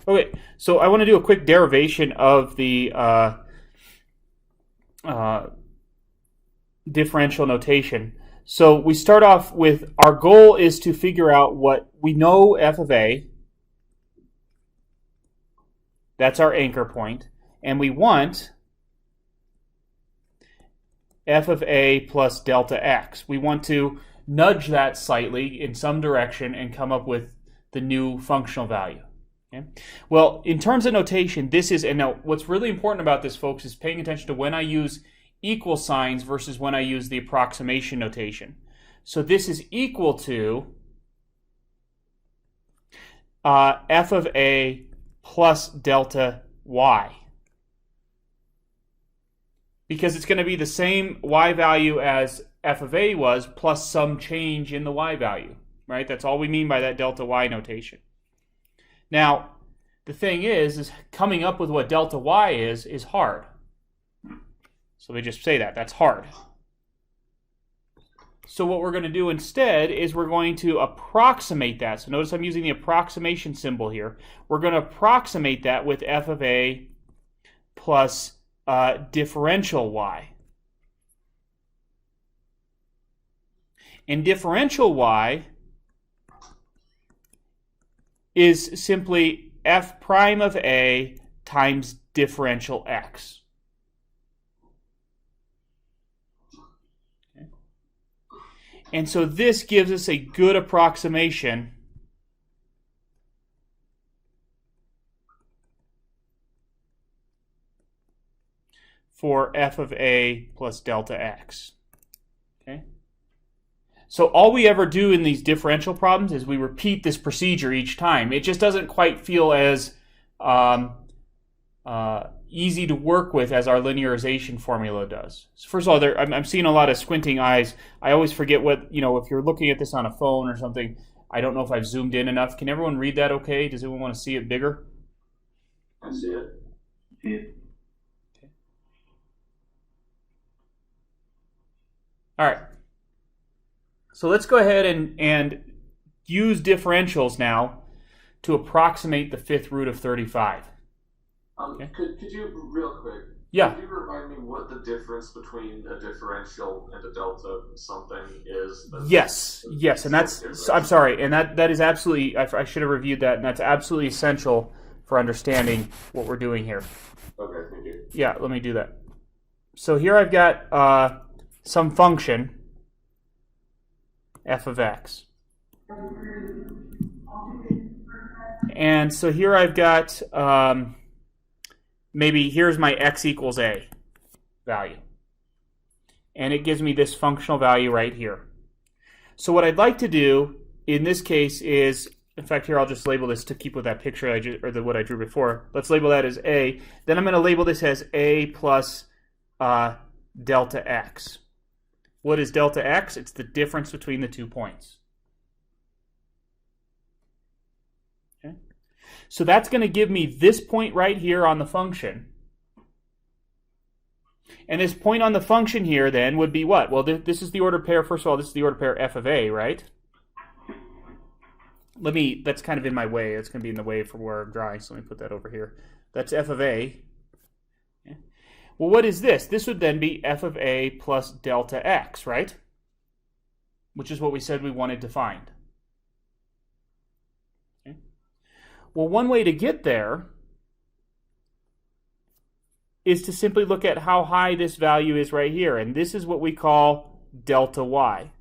Okay, so I want to do a quick derivation of the differential notation. So we start off with, our goal is to figure out what we know f of a. That's our anchor point. And we want f of a plus delta x. We want to nudge that slightly in some direction and come up with the new functional value. Okay? Well, in terms of notation, this is, and now what's really important about this, folks, is paying attention to when I use equal signs versus when I use the approximation notation. So this is equal to f of a plus delta y. Because it's going to be the same y value as f of a was plus some change in the y value, right? That's all we mean by that delta y notation. Now, the thing is coming up with what delta y is hard. So they just say that. That's hard. So what we're going to do instead is we're going to approximate that. So notice I'm using the approximation symbol here. We're going to approximate that with f of a plus differential y. And differential y is simply f prime of a times differential x. Okay. And so this gives us a good approximation for f of a plus delta x. Okay. So all we ever do in these differential problems is we repeat this procedure each time. It just doesn't quite feel as easy to work with as our linearization formula does. So first of all, I'm seeing a lot of squinting eyes. I always forget what, if you're looking at this on a phone or something, I don't know if I've zoomed in enough. Can everyone read that okay? Does anyone want to see it bigger? I see it. Okay. All right. So let's go ahead and use differentials now to approximate the fifth root of 35. Okay. Could you, real quick, yeah. Could you remind me what the difference between a differential and a delta something is? Yes, and that's, I'm sorry, and that is absolutely, I should have reviewed that, and that's absolutely essential for understanding what we're doing here. Okay, thank you. Yeah, let me do that. So here I've got some function, f of x. And so here I've got, maybe here's my x equals a value. And it gives me this functional value right here. So what I'd like to do in this case is, in fact, here I'll just label this to keep with that picture what I drew before. Let's label that as a. Then I'm going to label this as a plus delta x. What is delta x? It's the difference between the 2 points. Okay. So that's going to give me this point right here on the function. And this point on the function here then would be what? Well, this is the ordered pair. First of all, this is the ordered pair f of a, right? That's kind of in my way. That's going to be in the way from where I'm drawing, so let me put that over here. That's f of a. Okay. Well, what is this? This would then be f of a plus delta x, right? Which is what we said we wanted to find. Okay. Well, one way to get there is to simply look at how high this value is right here, and this is what we call delta y.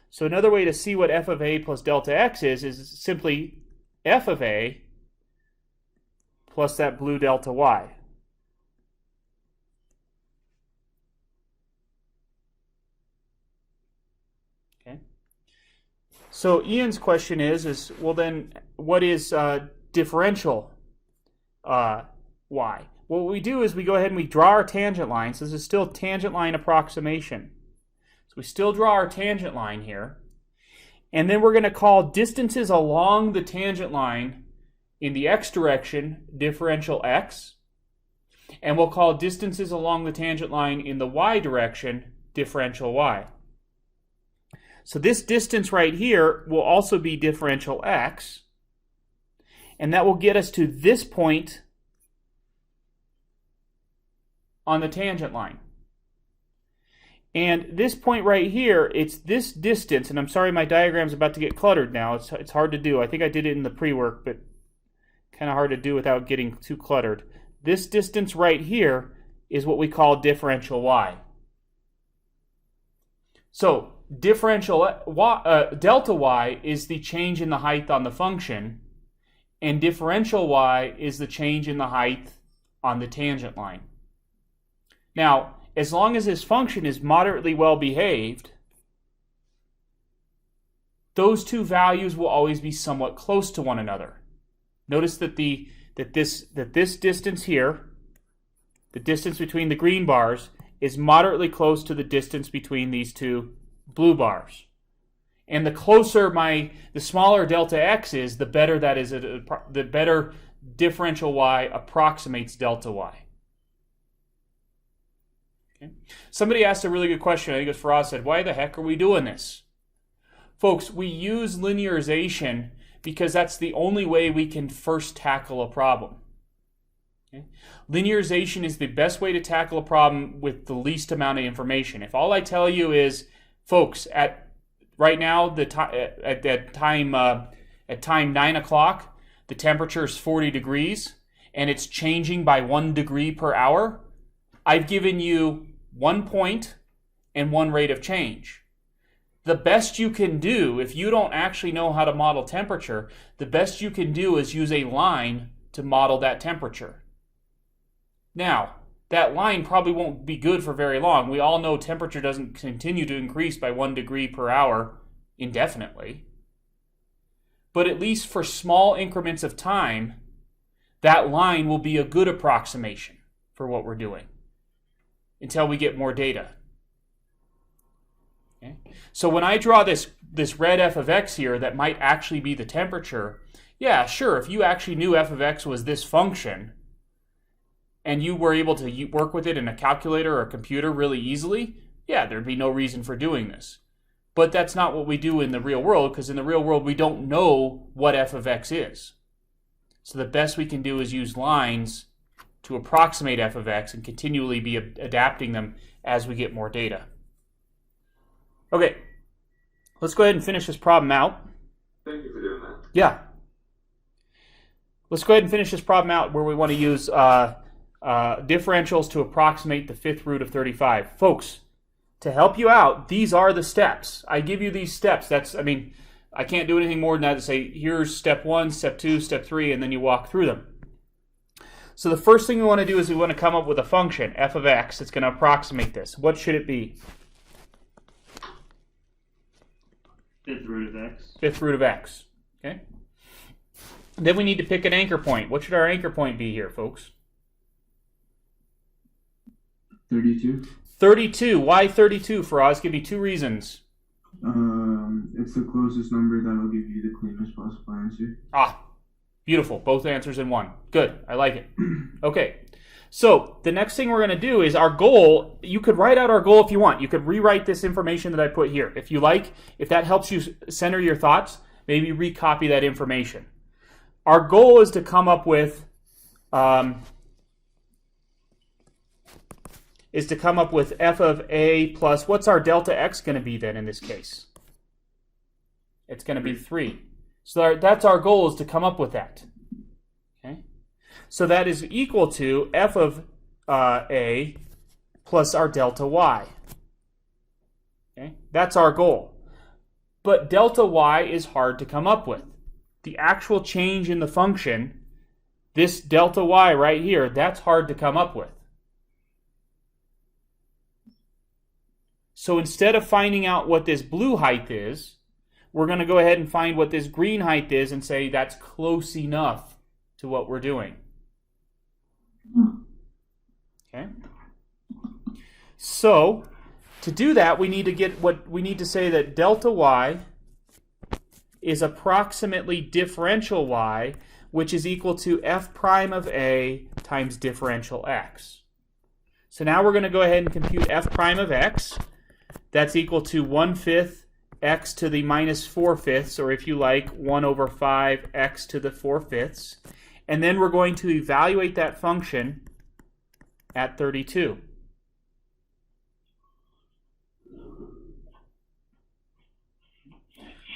So another way to see what f of a plus delta x is simply f of a plus that blue delta y. Okay. So Ian's question is well then, what is differential y? Well, what we do is we go ahead and we draw our tangent line. So this is still tangent line approximation. So we still draw our tangent line here. And then we're going to call distances along the tangent line in the x direction differential x. And we'll call distances along the tangent line in the y direction differential y. So this distance right here will also be differential x. And that will get us to this point on the tangent line. And this point right here, it's this distance, and I'm sorry my diagram's about to get cluttered now. It's hard to do. I think I did it in the pre-work, but kind of hard to do without getting too cluttered. This distance right here is what we call differential y. So differential delta y is the change in the height on the function, and differential y is the change in the height on the tangent line. Now, as long as this function is moderately well behaved, those two values will always be somewhat close to one another. Notice that this distance here, the distance between the green bars, is moderately close to the distance between these two blue bars. And the closer the smaller delta x is, the better that is. The better differential y approximates delta y. Okay. Somebody asked a really good question. I think it was Faraz said, "Why the heck are we doing this?" Folks, we use linearization because that's the only way we can first tackle a problem. Okay? Linearization is the best way to tackle a problem with the least amount of information. If all I tell you is, folks, right now at time 9 o'clock, the temperature is 40 degrees and it's changing by 1 degree per hour, I've given you 1 point and 1 rate of change. The best you can do, if you don't actually know how to model temperature, the best you can do is use a line to model that temperature. Now, that line probably won't be good for very long. We all know temperature doesn't continue to increase by 1 degree per hour indefinitely. But at least for small increments of time, that line will be a good approximation for what we're doing until we get more data. Okay? So when I draw this red f of x here that might actually be the temperature, yeah, sure, if you actually knew f of x was this function and you were able to work with it in a calculator or a computer really easily, yeah, there'd be no reason for doing this. But that's not what we do in the real world, because in the real world we don't know what f of x is. So the best we can do is use lines to approximate f of x and continually be adapting them as we get more data. Okay, let's go ahead and finish this problem out. Thank you for doing that. Yeah. Let's go ahead and finish this problem out where we want to use differentials to approximate the fifth root of 35. Folks, to help you out, these are the steps. I give you these steps. I can't do anything more than that to say, here's step 1, step 2, step 3, and then you walk through them. So the first thing we want to do is we want to come up with a function, f of x, that's going to approximate this. What should it be? Fifth root of x. Fifth root of x. Okay. Then we need to pick an anchor point. What should our anchor point be here, folks? 32. 32. Why 32, Faraz? Give me 2 reasons. It's the closest number that will give you the cleanest possible answer. Ah, beautiful. Both answers in one. Good. I like it. Okay. So the next thing we're going to do is our goal. You could write out our goal if you want. You could rewrite this information that I put here. If you like, if that helps you center your thoughts, maybe recopy that information. Our goal is to come up with f of a plus, what's our delta x going to be then in this case? It's going to be 3. So that's our goal, is to come up with that. Okay. So that is equal to f of a plus our delta y. Okay. That's our goal. But delta y is hard to come up with. The actual change in the function, this delta y right here, that's hard to come up with. So instead of finding out what this blue height is, we're going to go ahead and find what this green height is and say that's close enough to what we're doing. Okay. So to do that, we need to say that delta y is approximately differential y, which is equal to f prime of a times differential x. So now we're going to go ahead and compute f prime of x. That's equal to 1/5 x to the minus 4/5, or if you like, 1 over 5 x to the 4/5. And then we're going to evaluate that function at 32.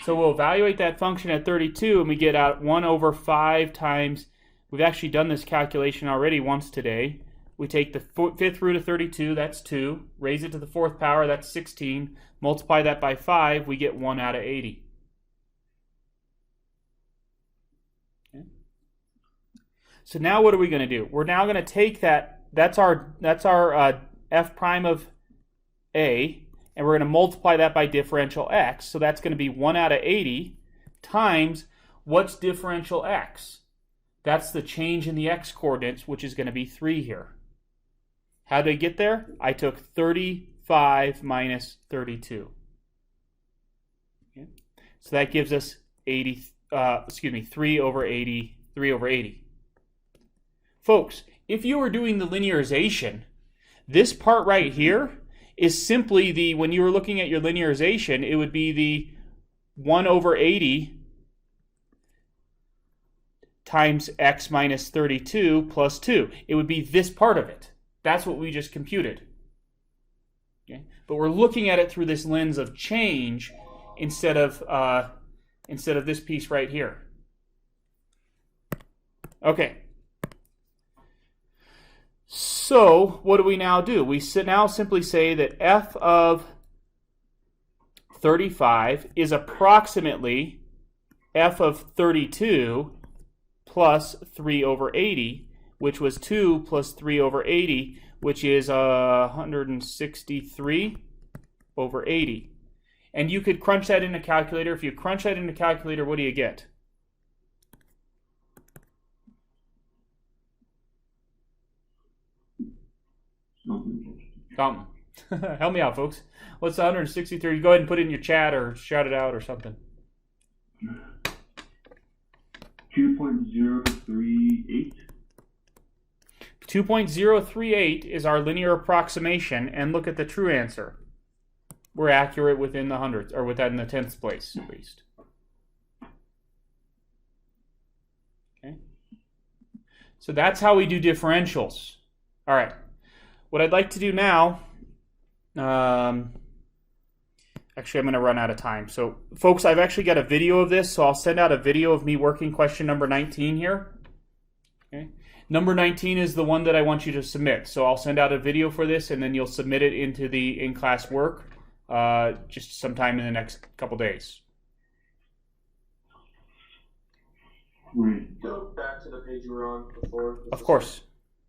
So we'll evaluate that function at 32, and we get out 1 over 5 times, we've actually done this calculation already once today. We take the 5th root of 32, that's 2, raise it to the 4th power, that's 16, multiply that by 5, we get 1 out of 80. Okay. So now what are we going to do? We're now going to take that's our f prime of a, and we're going to multiply that by differential x. So that's going to be 1 out of 80 times, what's differential x? That's the change in the x coordinates, which is going to be 3 here. How did I get there? I took 35 minus 32. Okay. So that gives us 3 over 80. Folks, if you were doing the linearization, this part right here is simply when you were looking at your linearization, it would be the 1 over 80 times x minus 32 plus 2. It would be this part of it. That's what we just computed. Okay? But we're looking at it through this lens of change instead of this piece right here. Okay. So what do we now do? We now simply say that f of 35 is approximately f of 32 plus 3 over 80, which was 2 plus 3 over 80, which is 163 over 80. And you could crunch that in a calculator. If you crunch that in a calculator, what do you get? Something. Help me out, folks. What's 163? Go ahead and put it in your chat or shout it out or something. 2.038. 2.038 is our linear approximation, and look at the true answer. We're accurate within the hundredths, or within the tenths place, at least. Okay. So that's how we do differentials. All right. What I'd like to do now, actually I'm going to run out of time. So folks, I've actually got a video of this, so I'll send out a video of me working question number 19 here. Okay. Number 19 is the one that I want you to submit. So I'll send out a video for this, and then you'll submit it into the in-class work just sometime in the next couple days. Go back to the page you were on before. Of course.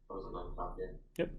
That was another copy. Yep.